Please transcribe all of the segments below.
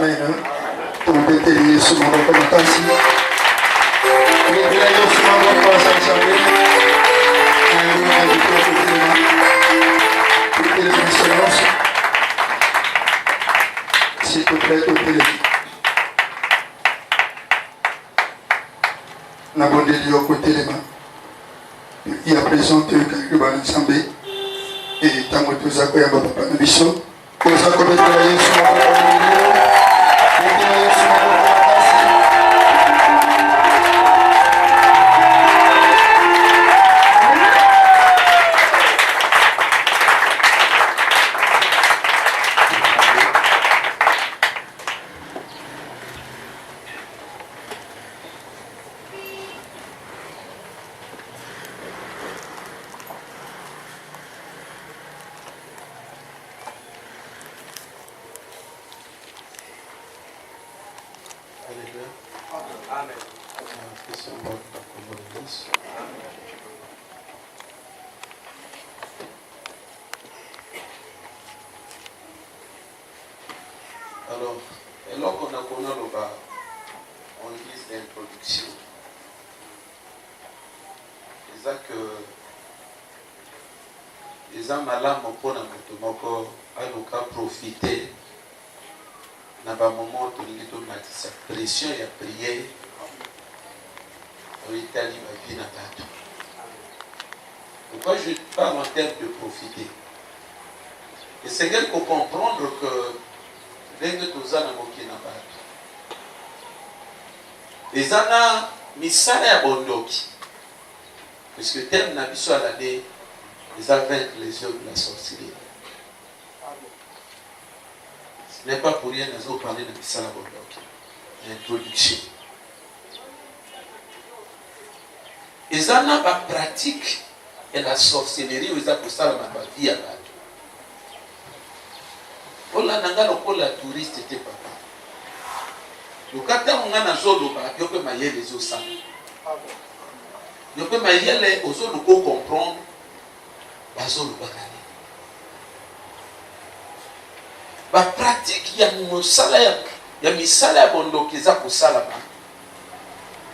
Amen. Tumteteli Yesu maboko matasi. Nipila Yesu maboko asansabe. S'il te plaît, tumteteli. Nabondeli yoko telema. Il y a présenté Kariba Nsambe. Et tango tuzako ya baba na biso. Koza kobetela Yesu maboko. Alors, et là qu'on a connu le bas, en guise d'introduction, c'est ça que les hommes malades pour profiter dans un moment où il y a sa pression et la prière, en Italie, ma vie n'a pas tout. Pourquoi je parle en termes de profiter? Et c'est qu'il faut comprendre que ndenge toza na mokili na bato eza na misala ya bondoki puisque thème na biso à l'année eza vaincre les œuvres de la sorcellerie. Ce n'est pas pour rien nazo parler de misala ya bondoki. Introduction eza na ba pratique et la sorcellerie eza kosala na ba vie ya bato. Ola nanga lokola touriste te papa. Lokata ngana zolo ba yope mayele zo sa. Yope mayele ozo loko comprendre ba zolo ba kani. Ba pratique ya musala ya misala ya bondoki za kusala ba.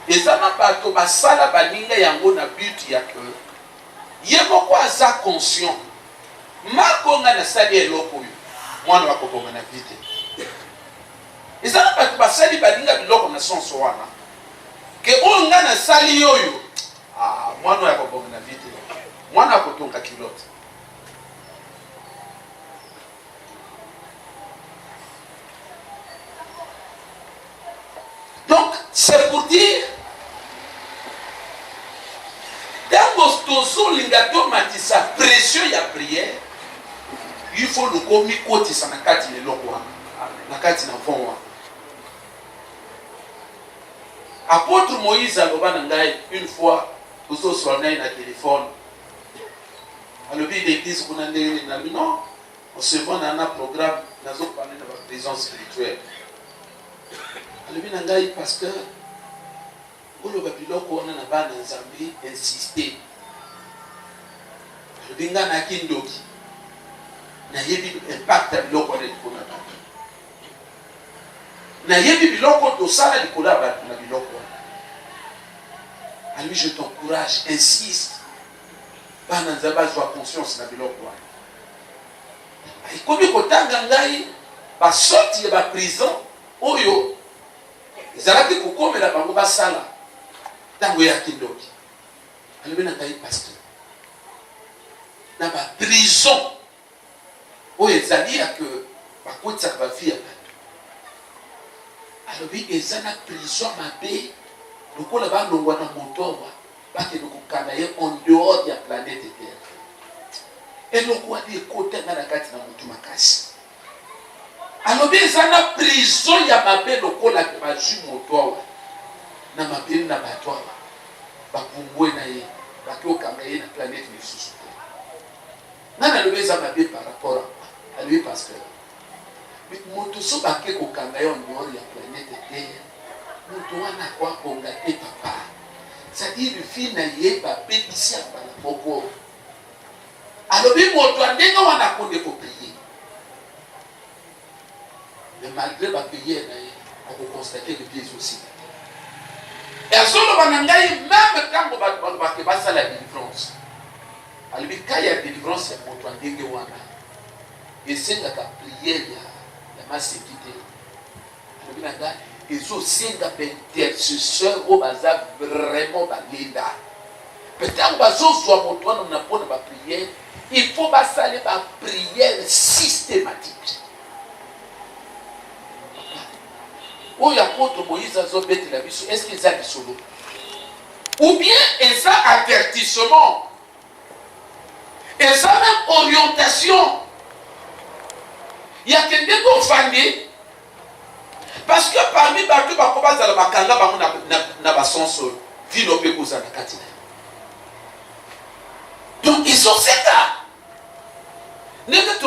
Eza na bato ba sala ba ninga yango na but ya que yemo kwa za conscient. Mako ngana sali eloko yo. Mwana wako bonga na vite. Ezana batu basali balinga biloko na sonso wana. Ke onga na sali yoyo. Mwana wako bonga na vite. Mwana wako tonka kilote. Donc, c'est pour dire dans Bostozo lingato matisa pression ya prière. Il faut le commis côté ça na kati le lokwa na kati na fond. Apôtre Moïse aloba na ngai une fois ozo sonner na téléphone. Alobi l'église kuna ndenge na non on se voit dans un programme nazo parler de la prison spirituelle. Alobi na ngai pasteur oloba biloko na bana nzambi insister. Alobi nga na kindoki na yebi impact ya biloko na likolo na bato na yebi biloko tosala likolo ya bato na biloko. Alors je t'encourage, insiste bana nzambe azwa conscience na biloko wana. Ikomi kotanga ngai basorti ya baprison oyo ezalaki kokomela bango basala ntango ya kindoki. Alobi na ngai pasteur na baprison oyo ezali ya ke bakotisaka bafia bato. Alobi eza na prison mabe lokola balongwa na motowa bakende kokanga ye en dehors ya planète terre. Eloko wadi ekotanga na kati na motu makasi. Alobi eza na prison ya mabe lokola bazwi motowa na mabeli na bato awa bapumbwe na ye bakokanga ye na planète lisusu te. Nana alobi eza mabe par rapport à lui parce que moto so bake kokanga yo ndoro ya planète terre moto wana kwa konga te papa. C'est-à-dire fi na ye ba bebisi ya bana poko. Alobi moto andenga wana konde ko prier. Mais malgré ma prière, on peut constater que Dieu est aussi. Et à ce moment-là, même quand on va faire la délivrance, quand il y a la délivrance, il y a et c'est la prière, la massivité. Ils ont aussi des intercesseurs au bazar vraiment balinda. Peut-être que on a pour la prière, il faut passer la prière systématique. Où il y a contre Moïse à Zobet la mission, est-ce qu'ils ont des solo? Ou bien ils ont avertissement, ils ont même orientation. Il y a quelqu'un qui est offendé. Parce que parmi Batou Bakoba Zalabakanga, n'a pas son sol. Vino Pekoza Nakatina. Donc ils ont ces cas. N'est-ce que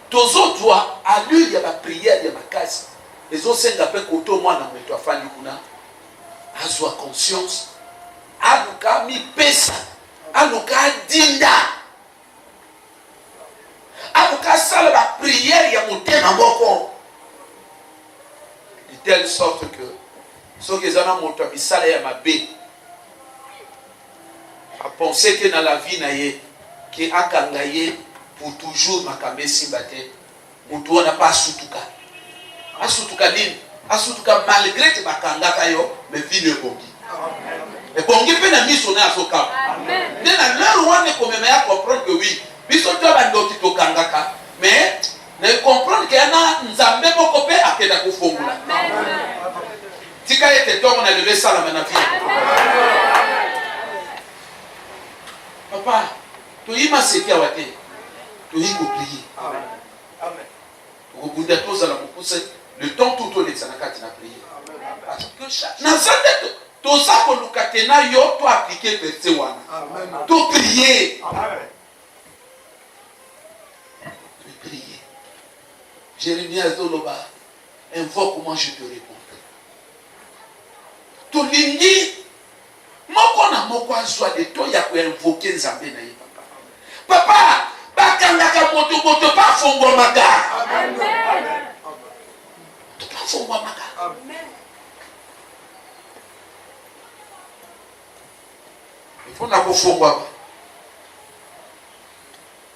Tozo doit, à lui, il y a ma prière, il y a ma casse. Ils ont ces cas, Koto, moi, dans mes toits, Fanny Kuna. À soi conscience. À Luka, mi pesa. À Luka, dinda. À Luka, ça, la prière, il y a mon thème à mon de telle sorte que ceux qui ont monté à Bissala ma baie à penser que dans la vie naïe qui a kangaye pour toujours ma kamesi batte mutu n'a pas asutuka malgré que ma kanga kayo mais vie ne bongi et bongi peut na miso na soka amen na leur one comme me comprendre que oui biso to ba ndoti to kangaka mais ne comprendre que yana nzambe moko pe akenda kufungula tika yete to na lever ça la na vie papa to yima sekia wate to yiko prier amen ko bunda to za la mukuse le temps tout au ça na kati na prier parce que na sante to ça ko lukatena yo to appliquer verset wana amen to prier amen prier. Jérémie Azoloba, invoque moi je te répondrai. To lingi, moko na moko azwa de to ya ko invoquer Nzambe na ye papa. Papa, bakanga moto pa fongo maga. Amen. To pa fongo maga. Amen. Il faut na ko fongo.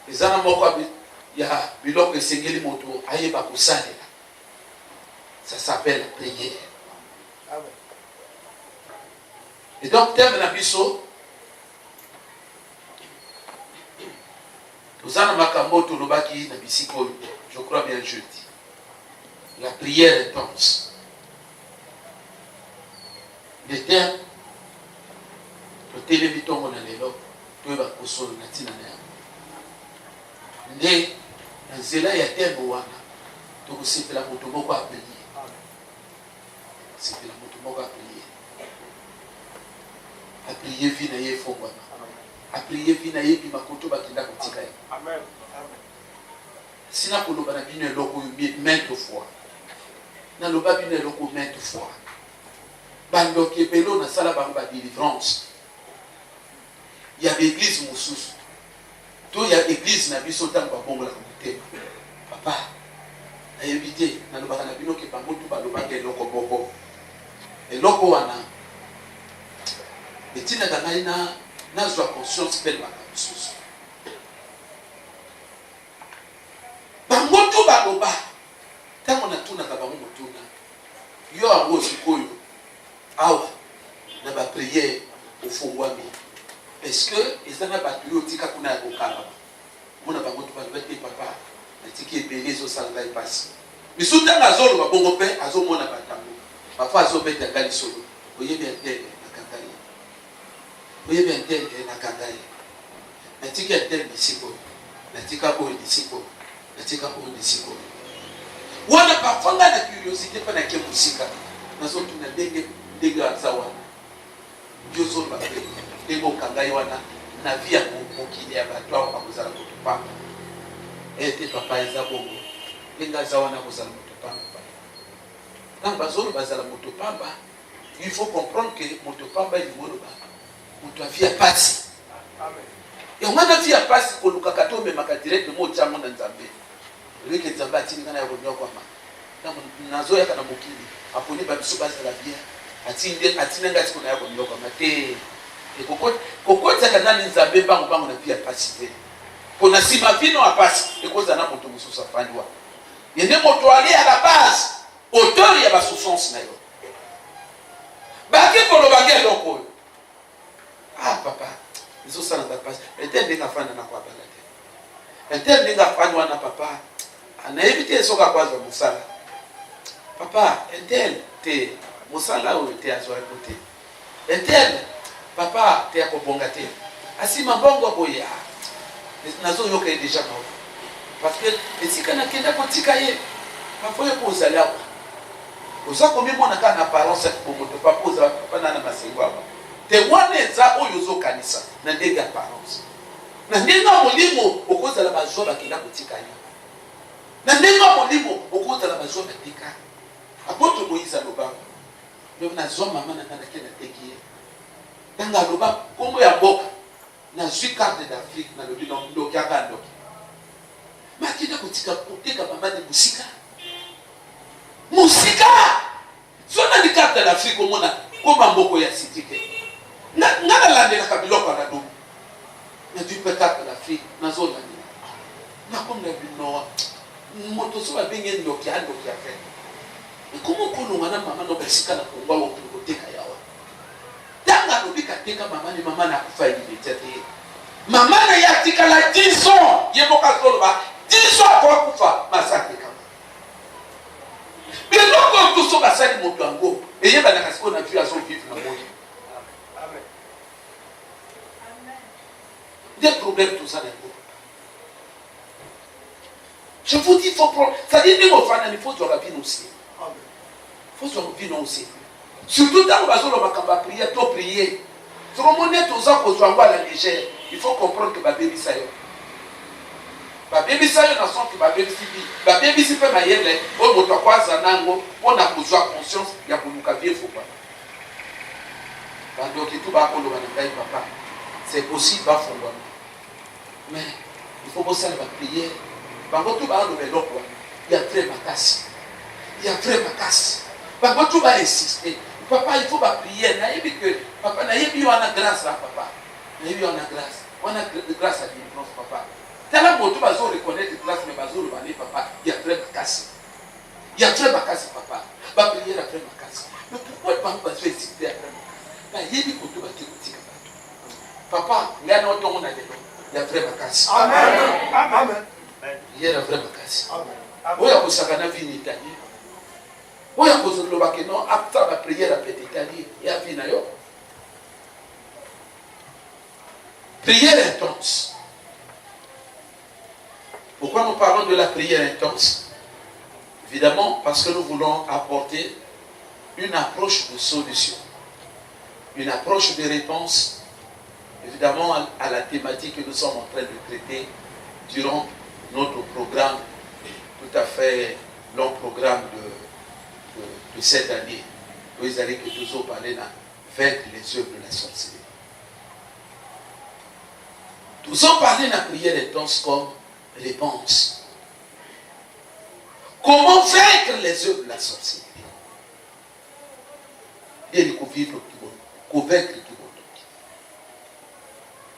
Ezana moko abi ya biloko esengeli moto ayeba kosalela. Ça s'appelle prière. Amen. Et donc thème na biso tozana makambo tolobaki na bisiko, je crois bien jeudi. La prière intense. Le thème totelemi tongo na lelo toyeba kosolo na tina na yango nde na nzela ya tembo wana tokosepela moto moko aprier sepela moto moko aprier vi na ye efongwana aprier vi na ye bima koto bakenda kotika ye sina koloba na bino eloko maintes fois naloba bino eloko maintes fois bandoki ebelo nasala bango badelivrance ya baeglise mosusu to ya église na biso ntango babongolaka motema papa nayebi te nalobaka na bino ke bango tu balobaka eloko moko eloko wana etinaka ngai nazwa conscience mpe elobaka mosusu bango tu baloba ntango natunaka bango motuna yo yango sikoyo awa na bapriere ofungwami est-ce que eza na bato yo otika kuna ya kokanga mona bango to baloba te papa natiki ebele ezosala ngai mpasi misu ntango azoloba bongo mpe azomona batango parfois azobeta ngai lisolo oyebi antene nakanga ye oyebi antene nakanga ye natiki antene bisiko natika oyo bisiko natika oyo bisiko wana parfois ngai na curiosité mpe nake mosika nazotuna ndenge aza wana yozoloba mpe ndenge okanga ye wana na vi ya mokili ya bato awa bakozala moto pamba ete papa eza bongo ndenge aza wana kozala moto pamba ntango bazoloba azala moto pamba il faut comprendre que moto pamba elimoloba moto avi ya pasi yango wana vi ya pasi kolukaka to omemaka direct mo otyango na nzambe oleke nzambe atindi nga na ya konyokwama nazoya kana mokili aponi ba biso bazala bien atinenga tiko na yako ndoko mate kokota kana nzambe bango na pia pasite pona sima vino apasi ekoza na moto mususa fandwa yene moto ali à la base auteur ya ba souffrance na yo baki ko lo bagé loko papa izo sana da passe etende ngafana na kwa balate etende ngafana na papa ana éviter soka kwaza musala papa etende te musala o te azo côté etende papa te akobonga te asima bongo boya nazo yoka déjà na parce que esika na kenda kotika ye papa yo kozala oza komi mona kana apparence pour moto papa oza papa na masengo te wana eza oyo ozokanisa na ndenge apparence na ndenge molimo okozala bazwa bakenda kotika yo na ndenge molimo okozala bazwa batika apoto Moïse loba ndio nazwa mama na kana kenda tekie tanga loba kombo ya mboka na zwi carte d'Afrique na lobi ndo kyaka ndo makenda kotika mama ni musika zona ni carte d'Afrique omona koma mboko ya sitike ngana landela kabiloko na dumu na dupe carte d'Afrique na zona ni na komna binoa moto so ba benge ndo kya fe ikomo kolonga na mama no basika na kongwa wo koteka yawa tanga lobika teka mama na kufa ilibetete mama na yatika la 10 ans yeboka soloba 10 ans kwa kufa masake kama biloko to so basali moto yango eyeba na kasiko na vie azo vivre na moyo amen des problèmes tout ça. Je vous dis, ça dit il faut voir la vie aussi. Il faut voir la vie aussi. Surtout dans le prier, tu prier. Si on est tous en cause la légère, il faut comprendre que ma bébé ça y est. Ma bébé ça y est dans son que ma bébé sibi. Ma bébé si peut mailler, on doit quoi ça nango, on a besoin de conscience, il y a pour nous cavier faut pas. Donc tout va pour le papa. C'est possible pas fondre. Mais il faut bosser la prière. Il y a très macasse. Il y a très macasse. Tout va insister. Papa, il faut prier. Papa, on a grâce à papa. On a grâce. On a grâce à Dieu, papa. Tellement que tu vas reconnaître grâce, mais papa, il y a très macasse. Il y a très macasse, papa. Va prier la très macasse. Mais pourquoi tu vas insister après? Il y a des côtés qui papa, il y a notre monde à l'école. Il y a très macasse. Amen. Amen. Il y a vraiment casse. Oui, à cause de la vie en Italie. Oui, à cause de l'Obaké, non, après la prière à Petit Italie, il y a vie d'ailleurs. Prière intense. Pourquoi nous parlons de la prière intense? Évidemment, parce que nous voulons apporter une approche de solution, une approche de réponse, évidemment, à la thématique que nous sommes en train de traiter durant notre programme, tout à fait long programme de cette année. Vous allez que toujours parler de vaincre les œuvres de la sorcellerie. Nous avons parlé de la prière intense comme réponse. Comment vaincre les œuvres de la sorcellerie? Et il faut vivre qui vont vaincre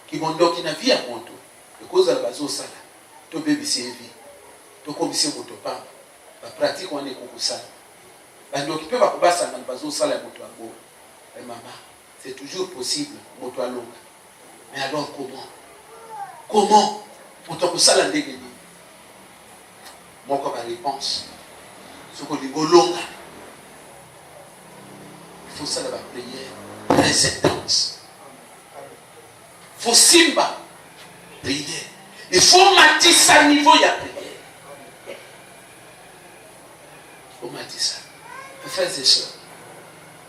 qui vont donc qui n'a vie à mon tour. Le cause de la base au salaire. To baby CV to komisi moto pa ba pratique on est kokosala ba ndoki pe ba kubasa na bazo sala moto ango et maman c'est toujours possible moto alonga mais alors comment moto kosala ndenge ni moko ba réponse soko ligolonga il faut ça la prière très intense faut simba prière. Il faut matisser à niveau de la prière. Il faut matisser. Frères et sœurs,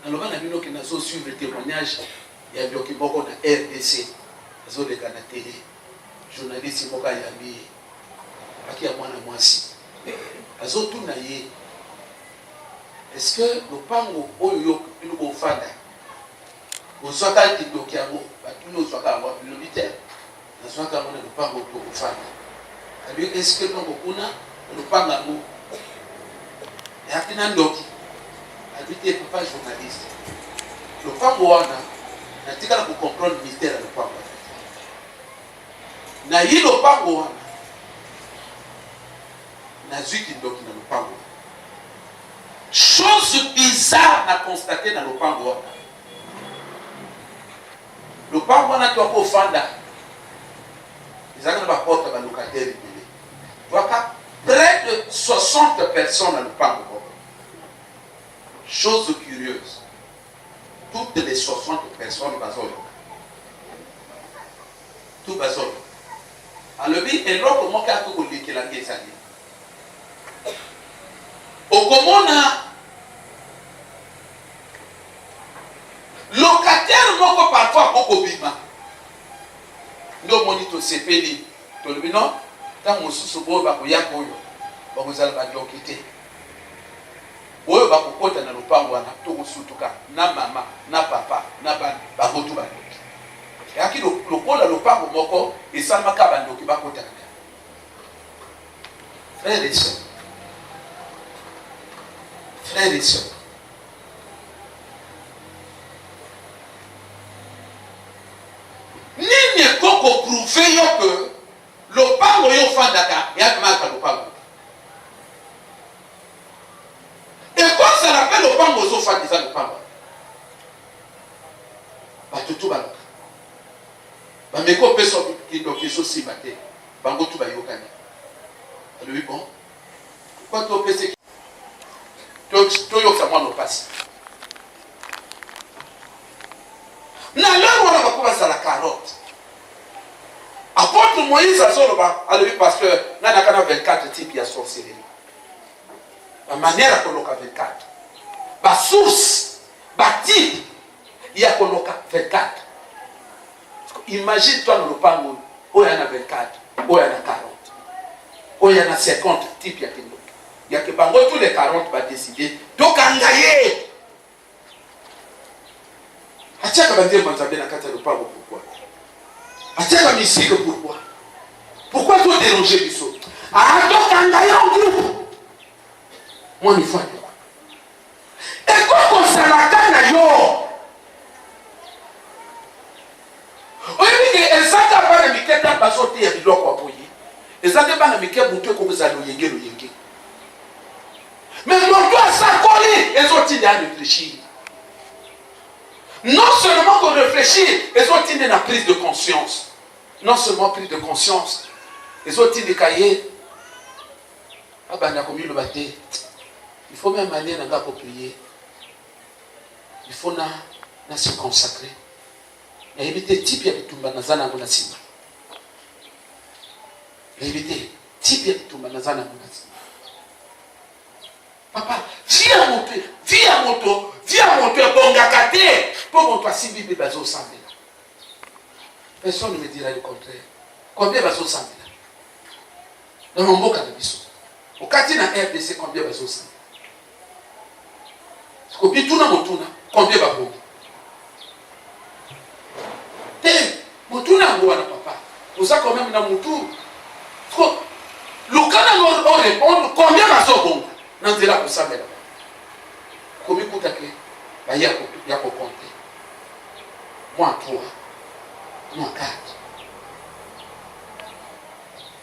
alors on a vu que nous avons suivi le témoignage. Il y a beaucoup de RDC, nous avons des télé, journalistes, il y a qui a moins de moi si. Nous avons tout naïe. Est-ce que nous parlons au nous fada, au soir qui bloqué à vous, nous sommes à le militaire. Est-ce Et après, Nandoki, habité papa journaliste. Le pango wana, na tika na comprendre le mystère le pango. Na yi le pango wana, na zuki ndoki na le pango. Chose bizarre à constater dans le pango wana. Le pango wana tu as pas fanda. Ils ont pas porte à locataire. Tu as près de 60 personnes dans le pango. Chose curieuse. Toutes les 60 personnes basolo. Tout basolo. Alors oui, et l'autre comment qu'à tout le qui l'a dit ça dit. Au commun locataire moko parfois beaucoup bima. Ndo monito sepeli. To le bino tant mosusu bo ba ko yakoyo. Ba ko zala ba dokite. Oyo bakokota na lupango wana tokosutuka na mama na papa na bana bakotu bandoki yaki lokola lupango moko esalamaka bandoki bakota na frères et sœurs nini koko prouver yo que lupango yo fandaka yakimaka lupango. Et quand ça rappelle au pango, aux enfants disant le pango. Batutu baloka. Bameko peso qui donc ils si maté. Bango tu ba yokani. Alors bon. Quand tu pèse tu yo ça moi no passe. Na leo wana bakuba ça la carotte. Apôtre Moïse a soloba, alors pasteur, na kana 24 types ya sorcellerie. La manière à colocar 24. La source, la type, il y a coloqué 24. Imagine-toi dans le pango, où il y en a 24, où il y en a 40, où il y en a 50 types. Il y a que bango tous les 40 va décider. Donc, engayer. Atiaka va dire, Manzabé n'a qu'à le pango, pourquoi? Atiaka mystique, pourquoi? Pourquoi tout déranger du saut? Ah, donc, engayer en groupe. Moi, il faut aller. Et quand on s'en attend, yo, on dit que les gens qui ont mis des basotes et des blocs à poyer, les gens qui ont mis des boutons comme ça, le yenge. Mais on doit s'accoler, les autres à réfléchir. Non seulement qu'on réfléchit, les autres dans la prise de conscience. Non seulement prise de conscience, les autres des cahiers. Ah ben, on a commis le bâté. Il faut même aller dans pour prier. Il faut se consacrer. Et éviter type ya bitumba nazana ngona sima. Éviter type ya bitumba nazana ngona sima. Papa, viens moto bonga kate pour mon toi si bibi bazo sambela. Personne ne me dira le contraire. Combien bazo sambela? Dans mon boka de biso. Au quartier na RDC combien bazo sambela? Combien tout motuna combien va bon motuna ngwa na papa pour ça quand même na mutu lukana on répondre combien va so bon na nzela ko samela combien kutake ba ya ko compter moi 3 moi 4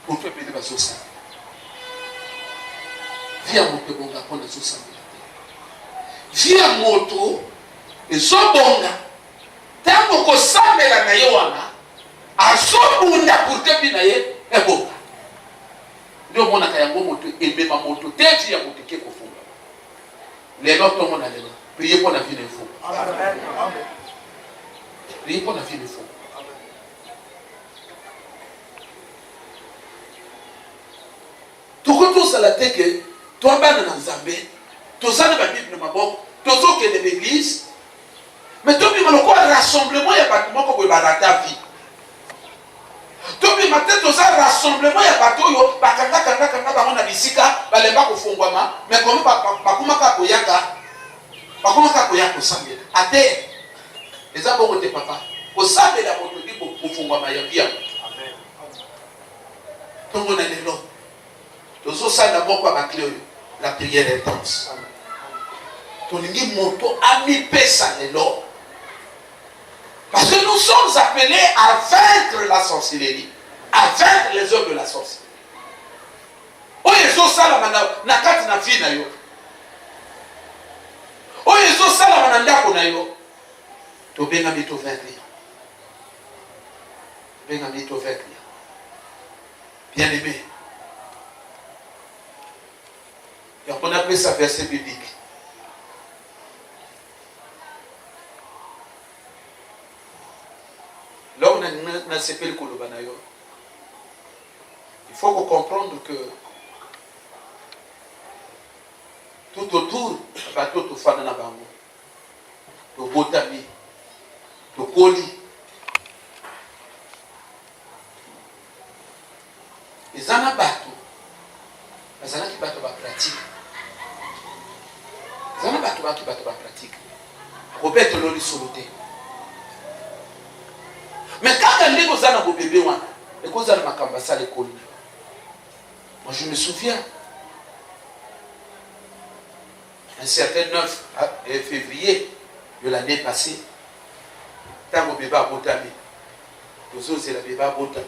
pour faire payer ba so ça via moto bonga pona so samela via moto ezobonga tango kosambela na ye wana azobunda pour te bina ye ebonga ndio monaka yango moto ebema moto te via moto ke kofunga lelo tomona lelo prier pour la vie de fou amen prier pour la vie de fou amen tokotosala te ke toabana na nzambe tozana ba Bible na maboko tozoke de l'église mais tobi maloko rassemblement ya bato moko boye barata vie tobi matin toza rassemblement ya bato yo bakanga bango na bisika balemba kofungwama mais comme bakumaka koyaka sambela ate eza bongo te papa kosambela moto ndi kofungwama ya bia amen tongo na lelo tozosala moko ya bakle oyo la prière intense. tolingi moto ami pesa lelo. Parce que nous sommes appelés à vaincre la sorcellerie, à vaincre les œuvres de la sorcellerie. Oyo ezosalama na kati na vie na yo, oyo ezosalama na ndako na yo, tobengami tovaincre. Tobengami tovaincre. Bien aimé, et on appelle ça verset biblique. Là, on a séparé le Kolobanayo. Il faut comprendre que tout autour, le bateau de Fanana Bango, le Botami, le Koli, les Anabato, les Anabato pratique. Les Anabato pratique. Robert Loli Soloté. Mais quand elle est aux ânes au bébé, moi je me souviens, un certain 9 février de l'année passée, quand mon bébé a botami, nous osons la bébé a botami.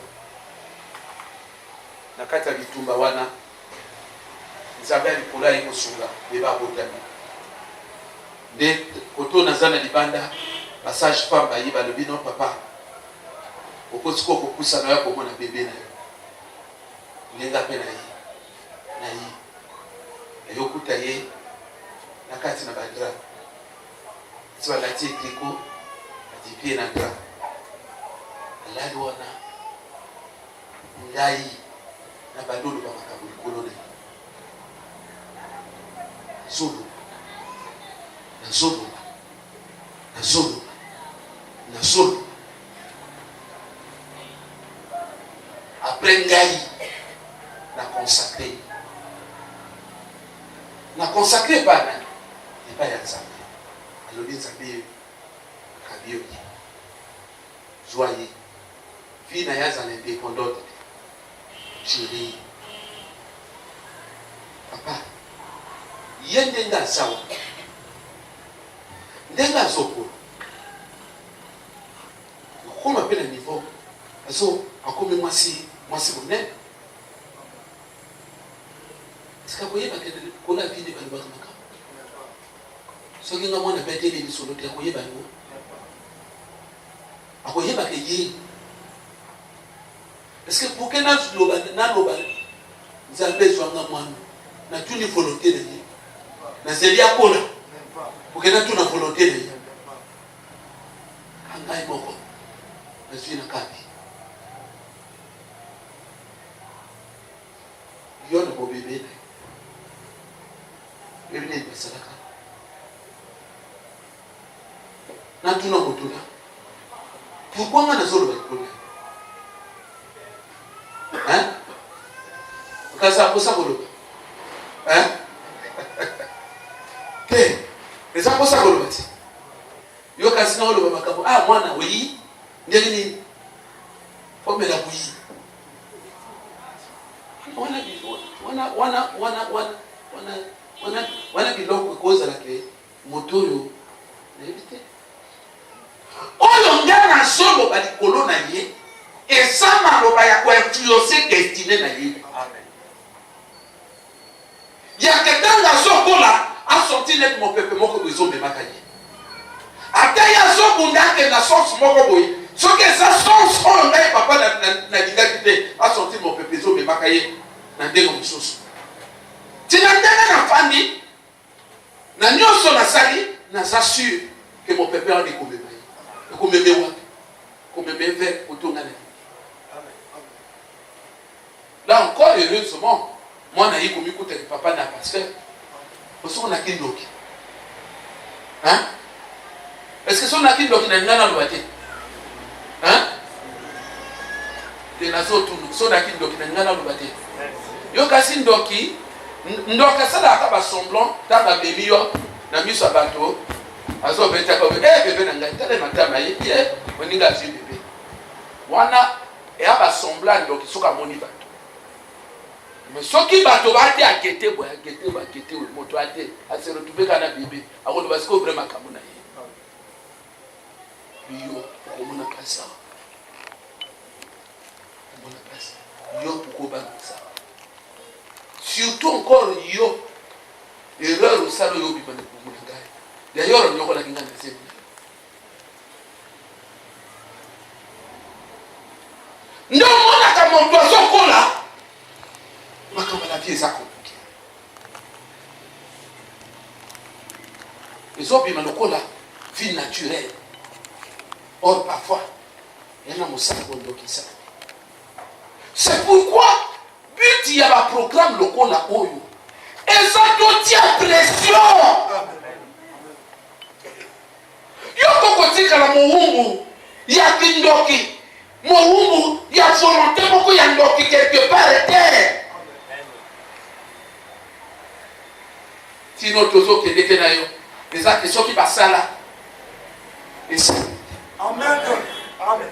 Nakata bitumba wana, Isabelle Nicolas et Mosunga, bébé a botami. Dès koto nazana libanda, passage femme baïba le binon papa. Okosiko kokusa na yako mwana bébé na yo. Lenga pe na yi. Na yokuta ye na kati na badra. Tiwa lati triko, atipie na dra. Alali wana ngai na badolo ba makabuli kolone. Zolo. Na zolo. Na zolo. Na zolo. Après ngai na consacré. Na consacré pas na. Et pas yanzambe. Alors yanzambe kabio. Joyeux. Vie na yanza indépendante. Chérie. Papa. Yende nga sawa. Ndenga soko. Comment appelle le niveau? So, akomi mwasi mune. Sika koyeba ke kola vide bali bakamaka. So kinga mwana pete le bisolo te akoyeba ngo. Akoyeba ke ye. Est-ce que pour que na loba nzambe zwanga mwana na tuni volonté de ye. Na zeli akola. Pour que na tuna volonté de ye. Angai moko. Na suis na kapi. Yon na bébé na bébé na salaka na tuna motuna pourquoi nga na zolo ba kola hein kasa kosa koloba hein ke les akosa koloba ti yo kasi na koloba makabo mwana oui ndenge ni pomela buyi wana biloko kozala ke motoyo na ebite oyo nga na solo ba likolo na ye esa maloba ya koinfluencer destiné na ye. Amen. Ya ketanga sokola a sorti net mon peuple moko bezo me makaye ata ya sokunda ke na source moko boye soki eza source oyo ngai papa na dingaki te a sorti mon peuple bezo me makaye na ndenge mosusu tina ndenge na fandi na nyonso nasali naza sûr que mon peuple a découvert ekomeme wapi komeme vers otonga na là encore heureusement moi na yiko mikuta ke papa na pasteur osoko na kindoki hein est-ce que son na kindoki na ngana lobate hein de na zotunu so na kindoki na ngana lobate yo kasi ndoki ndoka sala aka ba semblant ta ba bemi yo na miso abato azo beta ko bebe na ngai tele matama ye oninga si bebe wana e aba semblant ndoki soka moni bato Mais ce qui va te battre à guetter, moto à te, à se retrouver quand un bébé, à on va se couvrir ma camona. Yo, comme on a pas ça. Yo, pourquoi pas ça? Surtout encore, yo, erreur au salon, yo, bimane pour mon gars. D'ailleurs, on y a la guinga de ces. Non, on a qu'à mon poisson là. Ma campagne la vie est ça compliqué. Les autres, bimane là, vie naturelle. Or, parfois, il y a un moussa qui ça. C'est pourquoi, but il y a un programme local là haut. Et ça doit être pression. Yoko côté quand la mohumbu, il y a kindoki. Mohumbu, il y a volonté beaucoup, il y a ndoki quelque part terre. Sinon, tozo qui est dékenayo. Les actions qui passent là. Et ça. Amen. Amen.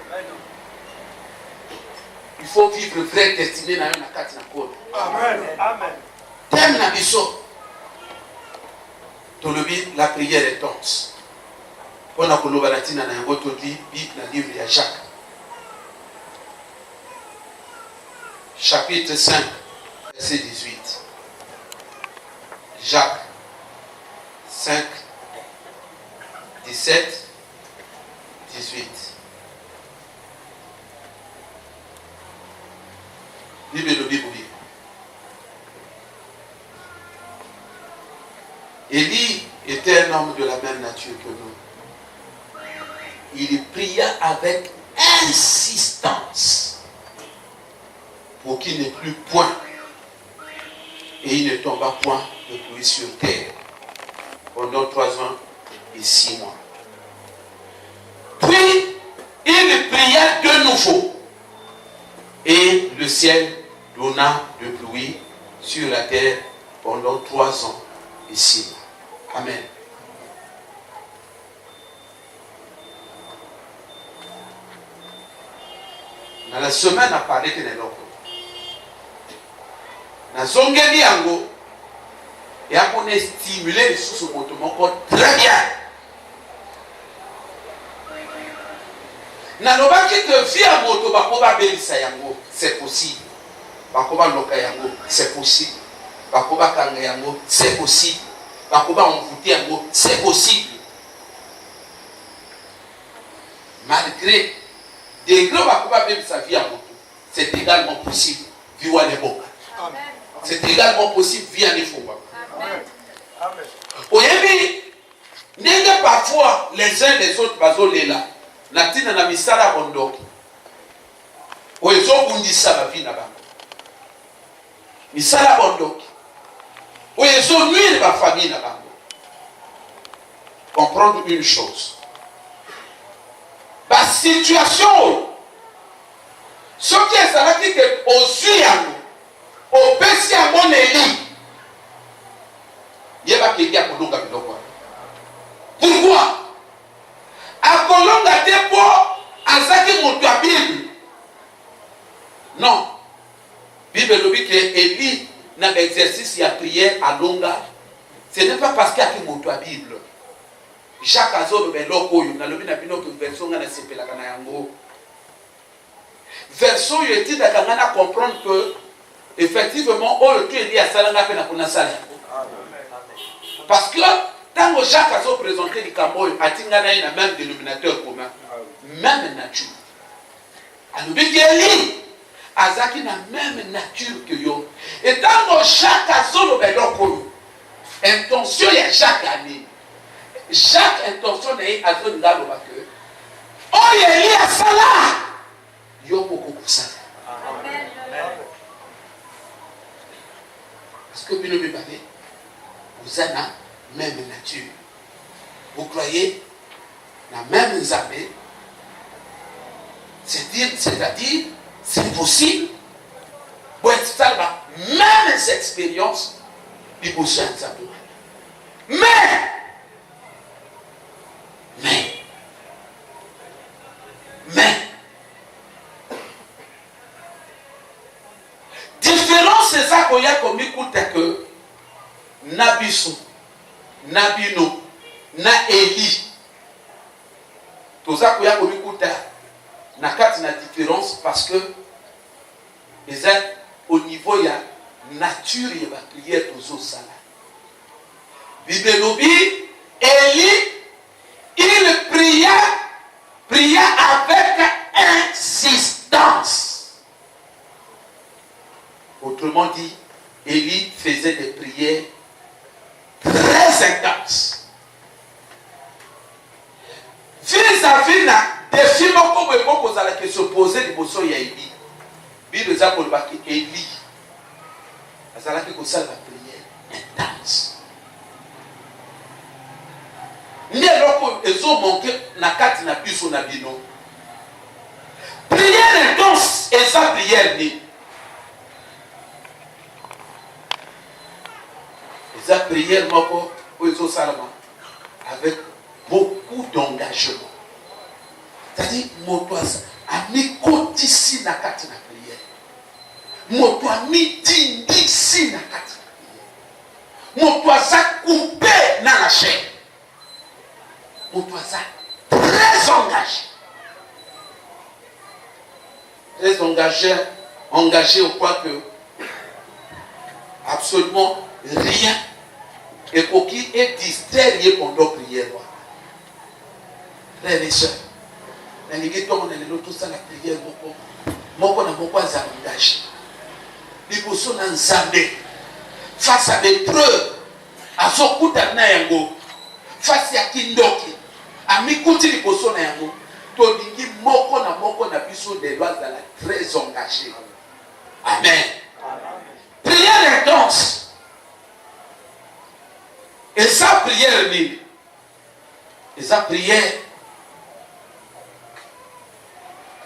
Il faut vivre vrai destiné dans une carte na code. Amen. Amen. Thème na biso. Tolobi la prière est dense. On a koloba latina na yango to dit Bible na livre de Jacques. Chapitre 5 verset 18. Jacques 5 17 18. Bible de Bible. Élie était un homme de la même nature que nous. Il pria avec insistance pour qu'il n'ait plus point et il ne tomba point de pluie sur terre pendant 3 ans et 6 mois. Puis il pria de nouveau et le ciel donna de pluie sur la terre pendant 3 ans et 6 mois. Amen. Dans la semaine, à parler que nous na zongeli yango et à qu'on ait stimulé sous ce mouvement très bien. Nalobaki de vie à moto bakoba belisa yango, c'est possible. Bakoba loka yango, c'est possible. Bakoba kanga yango, c'est possible. Bakoba envoûter yango, c'est possible. Malgré des gros bakoba belisa vie à moto, c'est également possible. Vivre les boca. C'est également possible via les faux. Oyebi, n'est parfois les uns les autres bazolé là. Natina na misala bondoki. Oyezo bundisa ba vie na bango. Misala bondoki. Oyezo nuire ba famille na bango. Comprendre une chose. La situation, ce qui est ça veut dire que au Suyango, au Pessi à mon élit, il y a qui a Kolonga Biloko. Pourquoi? À Kolonga Depo, à Zaki Montua Bible. Non. Bible le dit que Élie n'a exercice et a prière à Longa. Ce n'est pas parce qu'il y a qui Montua Bible. Jacques Azor Beloko, il y a le version dans la Sepela Kanayango. Version, il est dit à comprendre que effectivement, on est lié à Salanga Penakuna Salanga. Parce que tant que Jacques a présenté les Cameroun, a un même dénominateur commun, même nature. Alors, Bigeli, Azaki n'a même nature que yo. Et tant que Jacques a intention, il y a Jacques année. Chaque intention est à zone là que oh il est lié à ça là. Yo beaucoup pour ça. Parce que vous avez la même nature. Vous croyez la même Nzambe. C'est-à-dire, c'est possible. Pour être ça, même expériences, il faut changer Nzambe. Mais, différence c'est ça qu'on koya komikuta que na biso na bino na Eli toza koya komikuta na kati na différence parce que exact au niveau ya nature ya ba prière tozo sala. Bible lobi Eli il pria avec insistance. Autrement dit, Élie faisait des prières très intenses. Vis-à-vis na défi moko boye kozala ke se poser liboso ya Élie. Bible za koloba ke Élie azalaki kosala ba prière intense. Ni eloko ezo manke na kati na biso na bino. Prière intense eza prière ni. Eza prière moko ozo salama avec beaucoup d'engagement. C'est-à-dire moto ami kotisi na kati na prière. Moto ami tindisi na kati na prière. Moto aza coupé na la chair. Moto aza très engagé. Très engagé au point que absolument rien et pour qui est distrait pendant la prière. Frères et sœurs, dans les temps on est tout ça la prière moko na moko aza engagé. Liboso na nzambe face à des preuves azokuta na yango face ya kindoki amikuti liboso na yango tolingi moko na biso de loi za la très engagé. Amen. Prière intense. Et sa prière ni. Et sa prière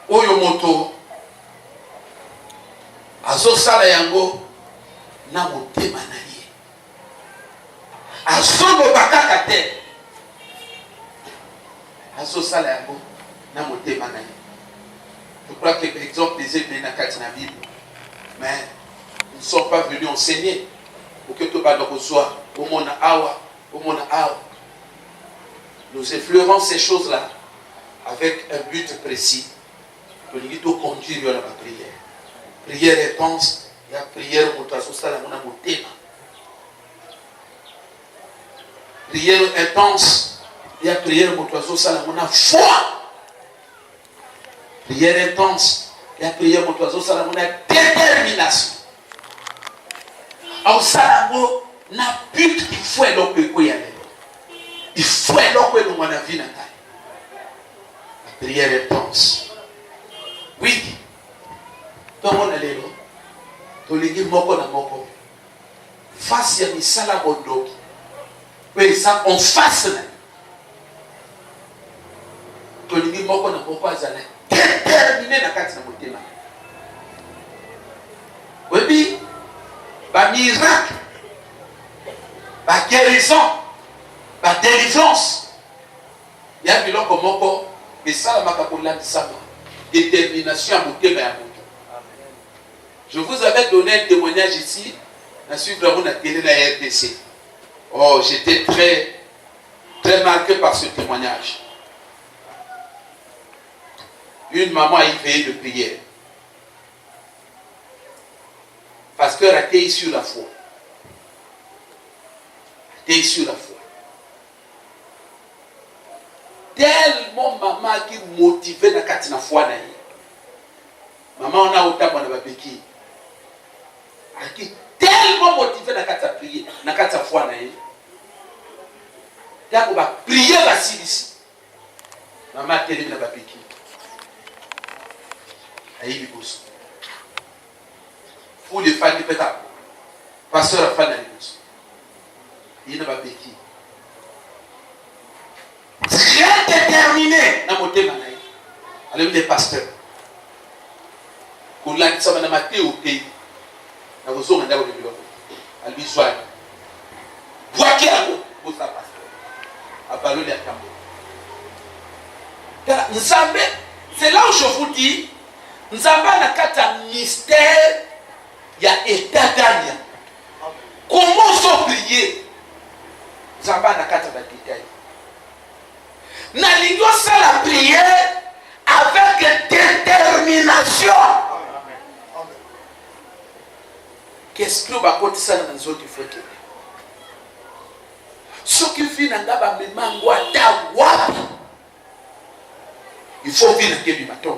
oyo moto azo sala yango na motema na ye. Azo bakaka te. Azo sala yango na motema na ye. Je crois que l'exemple des ébènes na kati na Bible. Mais ils ne sont pas venus enseigner pour que tout le monde soit au monde awa. Nous effleurons ces choses-là avec un but précis. Nous devons conduire la prière. Prière intense, il y a prière prière intense, il y a prière foi. Prière intense, il y a prière détermination. Na but il faut l'opé il faut l'opé dans la vie natale. La prière intense. Oui. Tout le monde est là. Tout le monde est là. Face à misala bondo. Oui, ça on face là. Tout le monde est là. Déterminé na kati na motema. Oui, ba miracle. La guérison, la délivrance. Il y a un comme moko, et ça, la makapola de sama. Détermination à monter vers mon. Je vous avais donné un témoignage ici, je suis vraiment à télé la RDC. Oh, j'étais très marqué par ce témoignage. Une maman a éveillé de prière. Parce qu'elle a été sur la foi. Et sur la foi. Tellement maman qui motivait na kati na foi na ye. Maman on a autant na babeki. Aki tellement motivé na kati na prier, na kati na foi na ye. Tako ba prier ba silisi. Maman tellement na babeki. Ayi biboso. Pour les fans de pétard. Pasteur a fan na biboso. Il n'a pas béki. Très déterminé dans mon thème. Allez, les pasteurs. Pour l'année, ça va mater au pays. Dans vos zones, dans vos bureaux. Allez, soyez. Voici à vous, pour ça, pasteur. À ballonner à Cambo. C'est là où je vous dis, nous avons un mystère, il y a état gagnant. comment so prier zamba na kata ba détail na lingo ça la prière avec détermination. Qu'est-ce que va côté ça dans autres faut que ce qui vient dans ba memango ata wapi il faut venir que du matin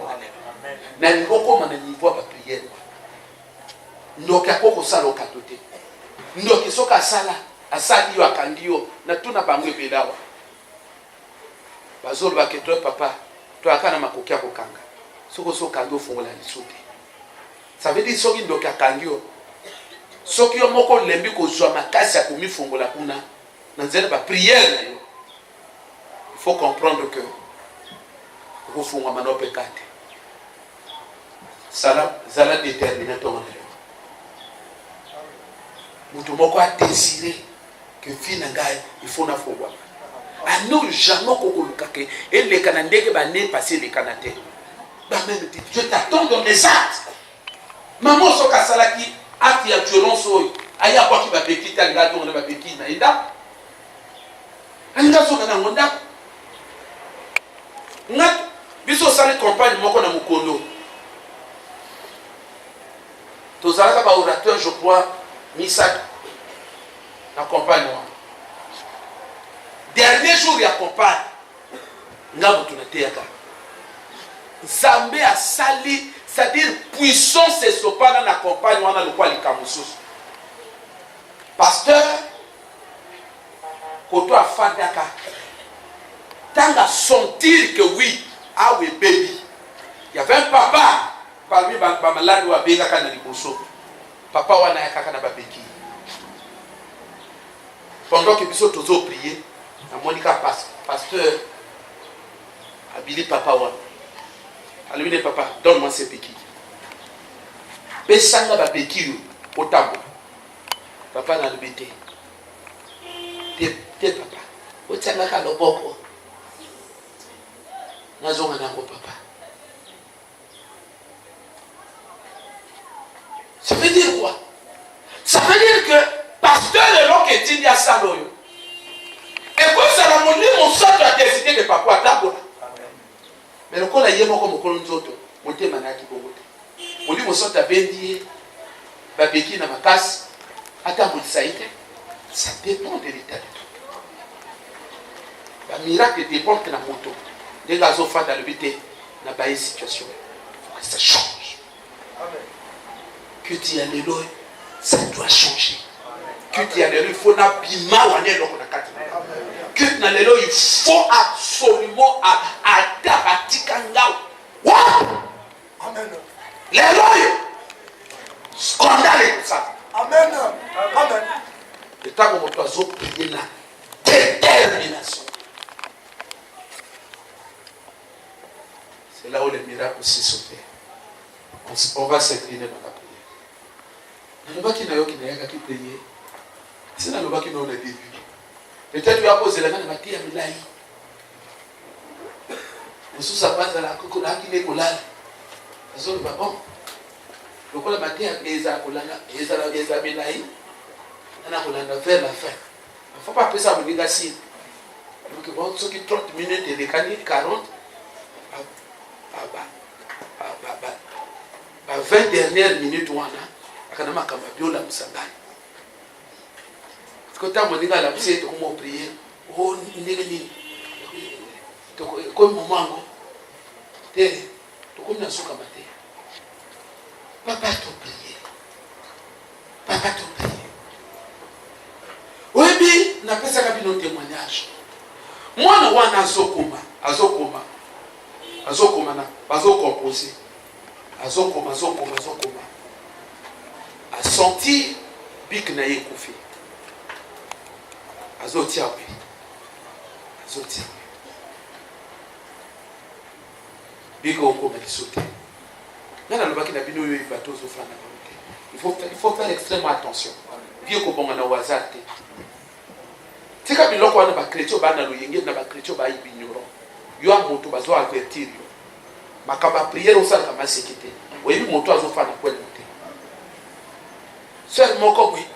na lingo comme na niveau ba prière ndoki akoko sala okatote ndoki soka sala asali yo akandio na tuna bango ebelawa bazolo baketo papa to akana makoki akokanga soko soka ndio fungola lisuti ça veut dire soki ndoki akangio soki yo moko lembi kozwa makasi akomi fungola kuna na nzela ba prière na yo il faut comprendre que vous fungwa manope kate sala zala déterminateur mutu moko a désiré que vie na ngai il faut na fungwa ano jamais kokoluka ke ele kana ndenge ba ne passer les canate ba même dit je t'attends dans les actes maman soka salaki acte ya violence oyo aya kwa ki ba bekita ngato na ba bekina enda anga soka na ngonda ngat biso sale campagne moko na mukondo tozalaka ba orateur je crois Misak la campagne. Dernier jour, il y a campagne. Nous avons tout été. Zambé a sali, c'est-à-dire puissance et sopa dans la campagne. On a le quoi les camoussos. Pasteur, quand tu as fait d'accord, tant à sentir que oui, ah oui, baby. Il y avait un papa parmi les malades ou à Béga dans les boussos. Papa wana ya kaka na babeki pendant que biso tozo prier na monika pasteur abili papa wana alibine papa donne-moi ces béquilles besanga babeki yo otambo papa na libité te papa otanga ka loboko nazonga nango papa. Ça veut dire quoi? Ça veut dire que pasteur est là qui dit à Saloyo. Et quand Salomon dit mon sang a décidé de papa d'abord. Mais le col a yémo comme colon zoto, monté manaki bogote. On dit mon sang a bendi, babeki na makas, attends saïte. Ça dépend de l'état de tout. Le miracle dépend de la moto. Les gars ont fait dans le bité, dans la situation. Il faut que ça change. Amen. Que tu as l'élo, ça doit changer. Que tu as l'élo, il faut n'abîmer ou aller là. Que tu as l'élo, il faut absolument Amen. L'élo, scandale tout ça. Amen. Amen. Le temps où tu as prié la détermination. C'est là où les miracles aussi sont faits. On va s'incliner dans la prière. Nalobaki na yo ki na yaka ki prier. C'est nalobaki na au début. Peut-être tu as posé la main na matia milai. Mususa kwanza la kuko na kile kolala. Azolo ba bon. Lokola matia eza kolala, eza milai. Ana kolala vers la fin. Il ne faut pas penser à mon négation. Donc bon, ceux qui 30 minutes et les canines 40 20 dernières minutes wana akanama kama biola musangani kota moninga la puse to komo prier oh ndenge ni to ko momango te to ko na suka mate papa to prier oyebi na pesa ka bino témoignage mwana wana azokoma na bazocomposer azokoma a sentir bik na ye kufi azotia biko okoma kisote nana lobaki na bino yo bato zofana il faut faire extrêmement attention bien ko bonga na wazate tika biloko wana ba chrétien bana loyenge na ba chrétien ba ibignorant yo amoto bazo avertir yo makaba prière osala kama sekité oyebi moto azofana kweli mote seul moko bwi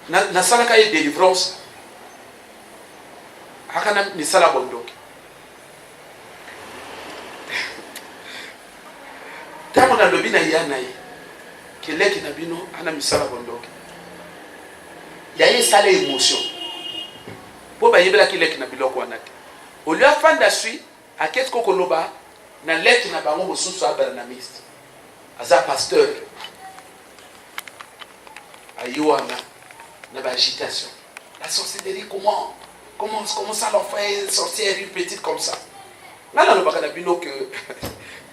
na salaka ye délivrance hakana misala bondoki tango na lobi na yana ye keleki na bino ana misala bondoki ya ye sala émotion po ba yebela keleki na biloko wana te au lieu afanda sui akesi kokoloba na lettre na bango mosusu abala na miste aza pasteur ayiwana na agitation. La sorcellerie, comment ça l'enfant est sorcière une petite comme ça. Là, on a bino que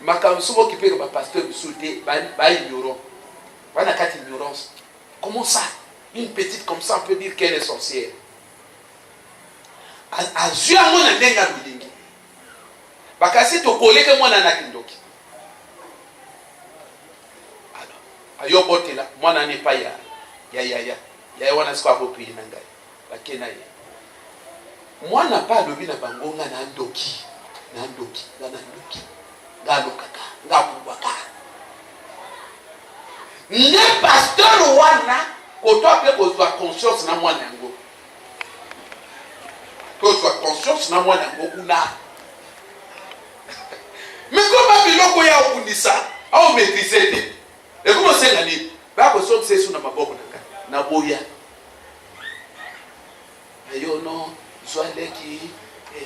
ma souvent qui peut être pasteur souté, bah ignorant. Bah n'a qu'à ignorance. Comment ça, une petite comme ça, on peut dire qu'elle est sorcière. À jouer à mon nenga bilingi. Bah kasi to collé que moi nana kindoki. Alors, ayo bote là, moi n'en ai pas ya. Ya wana siko approprié na ngai bakena ye mwana pa lobi na bango nga na ndoki ngalokaka ngabubaka ne pasteur wana koto pe kozwa conscience na mwana yango kozwa conscience na mwana yango kuna mais comment biloko ya okundisa au maîtriser te et comment c'est ngani ba ko so c'est na maboko na boya ayo no swale ki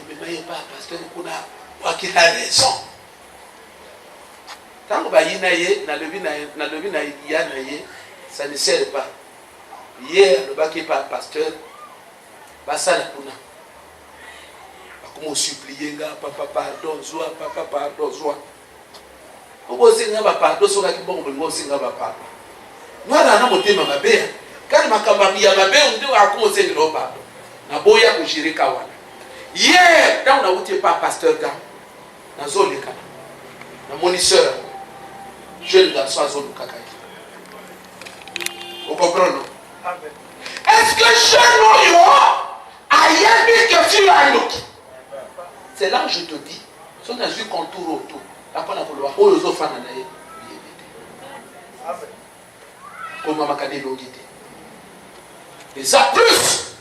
memaye pa pasteur kuna wakila raison tango ba yina ye na lebi na ya na ye ça ne sert pas hier le baki pa pasteur ba sala kuna bakomo supplier nga papa pardon zwa obo zinga ba pardon so ka kibongo ngo zinga ba pardon mwana na motema mabea kani makambami ya mabea ndio akoze ngilo pardon na boya kushirika wana yeah dans na utie pa pasteur ga na zoleka na moniteur jeune garçon azoluka kaki vous comprenez? Amen. Est-ce que jeune yo ayebi que tu as loki c'est là que je te dis so na ju contour autour après na kolwa oyo zo fana na ye Amen. comme makade longité et ça plus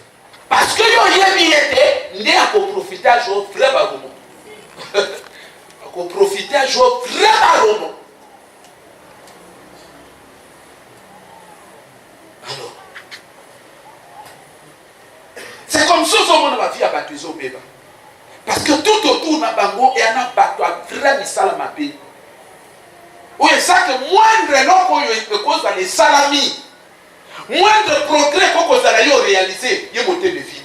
parce que yo yebi était né à profiter à jouer vrai bagomo à profiter à jouer vrai bagomo alors c'est comme ça que mon vie a battu au bébé parce que tout autour na bango et ana battu à vrai misala mabe oui ça que moindre loko yo cause les salami moindre progrès qu'on cause la yo réaliser ye moté de vie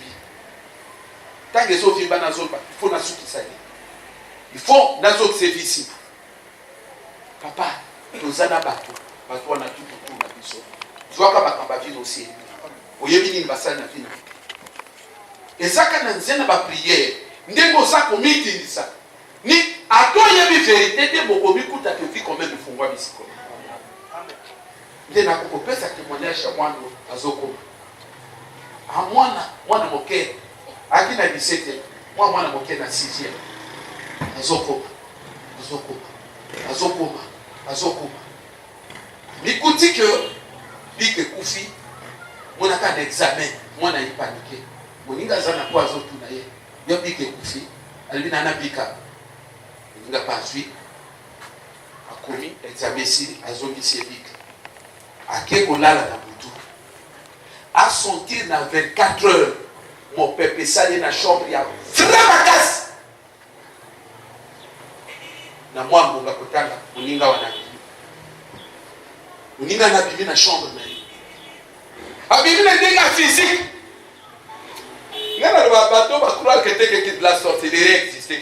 tant que so vimba na zone il faut na suki ça il faut na zone c'est visible papa tozana bato na tout autour na biso tu vois kama kamba vie aussi oyebi ni basana na vie et ça quand nzena ba prière ndemo ça comité ça ni atoyebi vérité te bokomi kuta ke vie comme de fungwa bisiko ndena kokopesa témoignage ya mwana azoko a mwana moke akina 17 mwana moke na 6e azokoma mikuti que bike kufi mwana ka na examen mwana yi paniquer moninga zana kwa azotu na ye yo bike kufi alibina na bika moninga pasui akomi examen si azongisi bika ake kolala na butu a sentir na 24 heures mon peuple sali na chambre ya vraiment casse na moi mbonga kotanga moninga wana moninga na bibi na chambre na ye abibi na denga physique ngana le bateau ba croire que que de la sorcellerie existe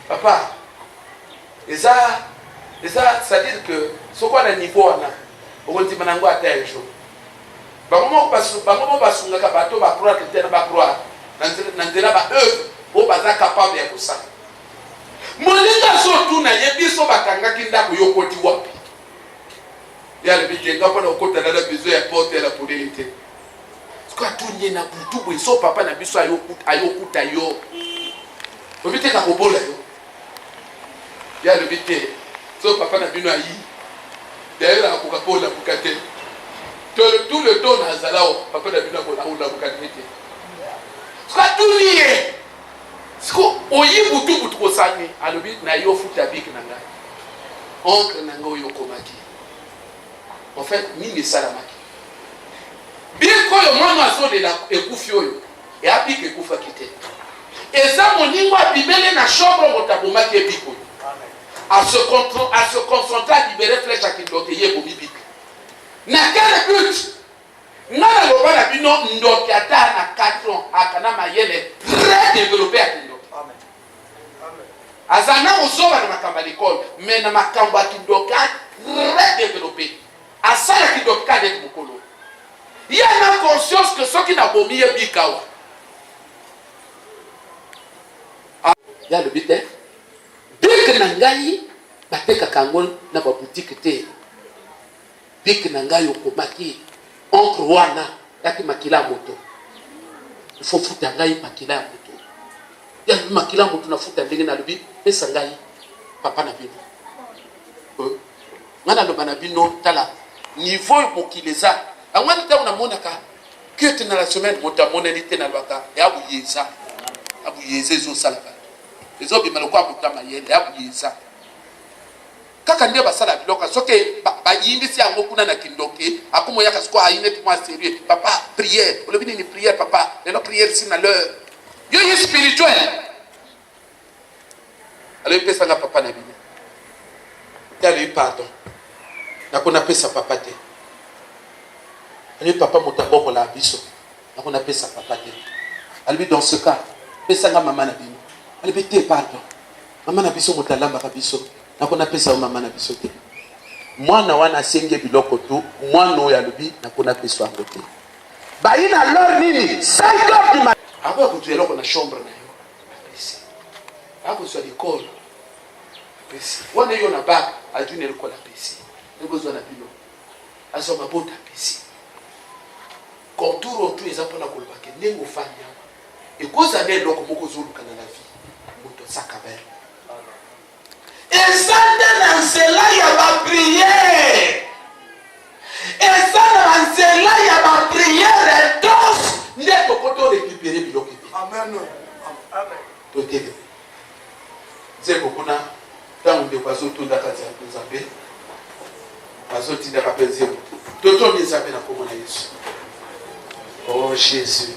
papa et ça c'est-à-dire que ce qu'on a niveau wana okonti manango atayejo bango basunga ka bato ba croire que tena ba croire nandela ba œuvre o baza capable ya kosala moninga surtout na yebiso bakanga kindako yokoti wapi ya le bitenga pona okota na besoin ya porte la polité ska tunye na butubu so papa na biso ayokuta yo obite ka kobola yo ya le bite so papa na bino ayi d'ailleurs akoka pola bukate tout le temps nazala o papa na bino ko na unda bukanete ska tout lié sko oyi butu ko sani alobi na yo futa bik na ngai oncle na ngo yo komaki en fait mini salamaki biko yo mwana so de la ekufi oyo e apike ekufa kite eza moningo abimele na chambre motabomaki ebiko à se concentrer à libérer flèche à kindoke ye bomi bik na quel but ngana loba na bino ndoki ata na 4 ans akana mayele très développé à kindoke amen amen azana usoba na makamba l'école mais na makamba kindoke très développé asala kindoke ka d'être mukolo il y a une conscience que ceux qui n'a bomi ye bikawa ya le bite bik na ngai bateka kango na ba boutique te bik na ngai okomaki oncle wana yaki makila moto il faut futa ngai makila moto ya makila moto na futa ndenge na lobi pesa ngai papa na bino ngana lo bana bino tala niveau mokileza angwani ta una monaka que te na la semaine mota monelité na lwaka ya buyeza zo salaka ezo bimalo kwa mutama yele ya buyeza kaka ndio basala biloka soke ba yindisi yango kuna na kindoke akumo yaka siko ayine twa sérieux papa prière olobi ni prière papa lelo prière sina l'heure yo yi spirituel ale pesa nga papa na bino tali pardon na kuna pesa papa te ale papa motaboko la biso na kuna pesa papa te ale dans ce cas pesa nga mama na bino ale te pardon mama na biso motalamba ka biso nakona pesa mama na biso te mwana wana senge biloko tu mwana oya lobi nakona pesa ngo te baina lor nini 5 heures du matin aba ko tuelo ko na chambre na yo pesa ako so l'école pesa wana yo na bac a dû ne ko la pesa ngo zo na bilo aso mabota pesa contour tout eza pona ko lobake nengo fanya e koza ne loko moko zo lukana na vie moto sakabe eza na nzela ya ba prière eza na nzela ya ba prière tous nde tokoto récupérer biloko amen amen toteke zeko kuna tangu nde kwazo tunda kati ya Nzambe kwazo tinda kapenzi toto ni Nzambe na komona Yesu oh Jésus